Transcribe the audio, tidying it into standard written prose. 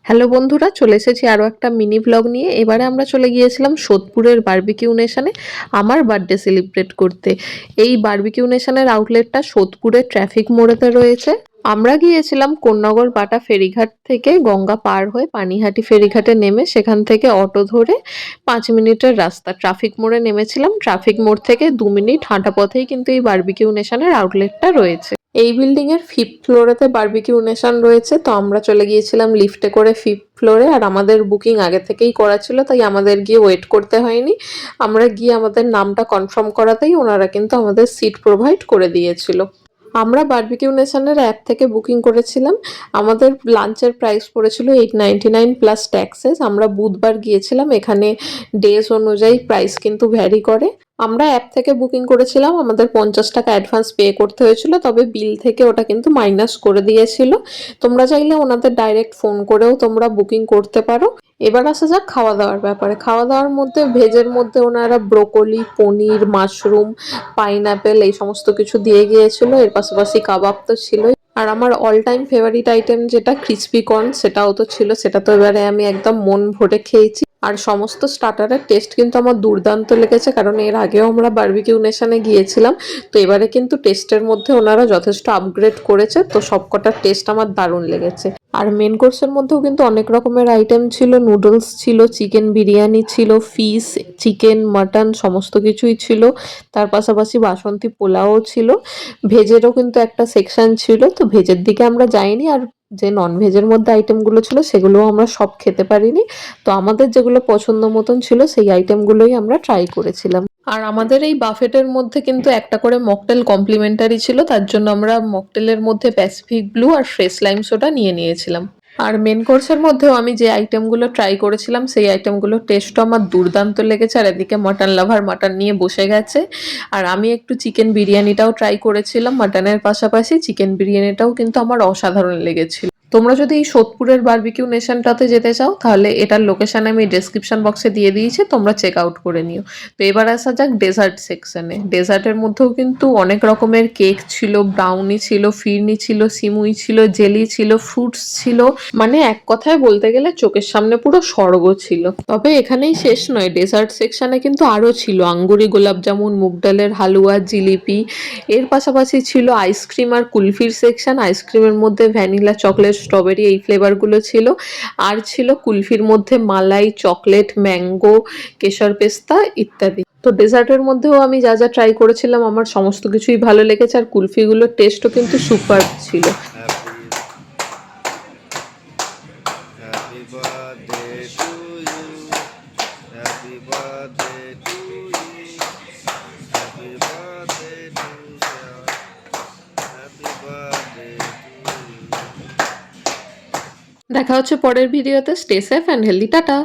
Hello বন্ধুরা, চলে এসেছি আরও একটা মিনি ব্লগ নিয়ে। এবারে আমরা চলে গিয়েছিলাম সোদপুরের বারবিকিউ নেশনে আমার বার্থডে সেলিব্রেট করতে। এই বারবিকিউ নেশনের আউটলেটটা সোদপুরের ট্রাফিক মোড়েতে রয়েছে। আমরা গিয়েছিলাম কোন্নগর বাটা ফেরিঘাট থেকে গঙ্গা পার হয়ে পানিহাটি ফেরিঘাটে নেমে সেখান থেকে অটো ধরে 5 মিনিটের রাস্তা ট্রাফিক মোড়ে নেমেছিলাম। ট্রাফিক মোড় থেকে 2 মিনিট হাঁটা পথেই কিন্তু এই বারবিকিউ নেশনের আউটলেটটা রয়েছে। এই বিল্ডিং এর 5th ফ্লোরেতে বারবিকিউ নেশন রয়েছে। তো আমরা চলে গিয়েছিলাম লিফটে করে 5th ফ্লোরে। আর আমাদের বুকিং আগে থেকেই করা ছিল, তাই আমাদের গিয়ে ওয়েট করতে হয়নি। আমরা গিয়ে আমাদের নামটা কনফার্ম করাতেই ওনারা কিন্তু আমাদের সিট প্রোভাইড করে দিয়েছিল। আমরা বারবিকিউ নেশনের অ্যাপ থেকে বুকিং করেছিলাম। আমাদের লাঞ্চের প্রাইস পড়েছিল 899 প্লাস ট্যাক্সেস। আমরা বুধবার গিয়েছিলাম। এখানে ডেজ অনুযায়ী প্রাইস কিন্তু ভ্যারি করে। আমরা অ্যাপ থেকে বুকিং করেছিলাম, আমাদের 50 টাকা অ্যাডভান্স পে করতে হয়েছিল, তবে বিল থেকে ওটা কিন্তু মাইনাস করে দিয়েছিল। তোমরা চাইলে ওনাদের ডাইরেক্ট ফোন করেও তোমরা বুকিং করতে পারো। এবার আসা যাক খাওয়া দাওয়ার ব্যাপারে। খাওয়া দাওয়ার মধ্যে ভেজের মধ্যে ওনারা ব্রোকলি, পনির, মাশরুম, পাইনাপেল এই সমস্ত কিছু দিয়ে গিয়েছিল। এর পাশাপাশি কাবাব তো ছিলই। আর আমার অল টাইম ফেভারিট আইটেম যেটা ক্রিসপি কর্ন, সেটাও তো ছিল। সেটা তো এবারে আমি একদম মন ভরে খেয়েছি। আর সমস্ত স্টার্টারের টেস্ট কিন্তু আমার দুর্দান্ত লেগেছে, কারণ এর আগেও আমরা বারবিকিউ নেশনে গিয়েছিলাম। তো এবারে কিন্তু টেস্টের মধ্যে ওনারা যথেষ্ট আপগ্রেড করেছে। তো সবকটার টেস্ট আমার দারুণ লেগেছে। আর মেন কোর্সের মধ্যেও কিন্তু অনেক রকমের আইটেম ছিল। নুডলস ছিল, চিকেন বিরিয়ানি ছিল, ফিশ, চিকেন, মাটন সমস্ত কিছুই ছিল। তার পাশাপাশি বাসন্তী পোলাও ছিল। ভেজেরও কিন্তু একটা সেকশন ছিল। তো ভেজের দিকে আমরা যাইনি। আর যে নন ভেজের মধ্যে আইটেমগুলো ছিল সেগুলোও আমরা সব খেতে পারিনি। তো আমাদের যেগুলো পছন্দ মতন ছিল সেই আইটেমগুলোই আমরা ট্রাই করেছিলাম। আর আমাদের এই বাফেটের মধ্যে কিন্তু একটা করে মকটেল কমপ্লিমেন্টারি ছিল, তার জন্য আমরা মকটেলের মধ্যে প্যাসিফিক ব্লু আর ফ্রেশ লাইম সোডা নিয়ে নিয়েছিলাম। আর মেন কোর্সের মধ্যেও আমি যে আইটেমগুলো ট্রাই করেছিলাম সেই আইটেমগুলোর টেস্টও আমার দুর্দান্ত লেগেছে। আর এদিকে মাটন লাভার মাটন নিয়ে বসে গেছে। আর আমি একটু চিকেন বিরিয়ানিটাও ট্রাই করেছিলাম। মাটনের পাশাপাশি চিকেন বিরিয়ানিটাও কিন্তু আমার অসাধারণ লেগেছিল। তোমরা যদি এই সোদপুরের বারবিকিউ নেশনটাতে যেতে চাও তাহলে এটার লোকেশন আমি ডেসক্রিপশন বক্সে দিয়ে দিয়েছি, তোমরা চেক আউট করে নিও। তো এবার আসা যাক ডেজার্ট সেকশনে। ডেজার্টের মধ্যেও কিন্তু অনেক রকমের কেক ছিল, ব্রাউনি ছিল, ফিরনি ছিল, সিমুই ছিল, জেলি ছিল, ফ্রুটস ছিল। মানে এক কথায় বলতে গেলে চোখের সামনে পুরো স্বর্গ ছিল। তবে এখানেই শেষ নয়, ডেজার্ট সেকশনে কিন্তু আরও ছিল আঙ্গুরি গোলাপ জামুন, মুগ ডালের হালুয়া, জিলিপি। এর পাশাপাশি ছিল আইসক্রিম আর কুলফির সেকশন। আইসক্রিমের মধ্যে ভ্যানিলা, চকলেট, স্ট্রবেরি এই ফ্লেভারগুলো ছিল। আর ছিল কুলফির মধ্যে মালাই, চকলেট, ম্যাঙ্গো, কেশর পেস্তা ইত্যাদি। তো ডেজার্টের মধ্যেও আমি যা যা ট্রাই করেছিলাম আমার সমস্ত কিছুই ভালো লেগেছে। আর কুলফিগুলোর টেস্টও কিন্তু সুপার ছিল। দেখা হচ্ছে পরের ভিডিওতে। Stay safe and healthy. Tata.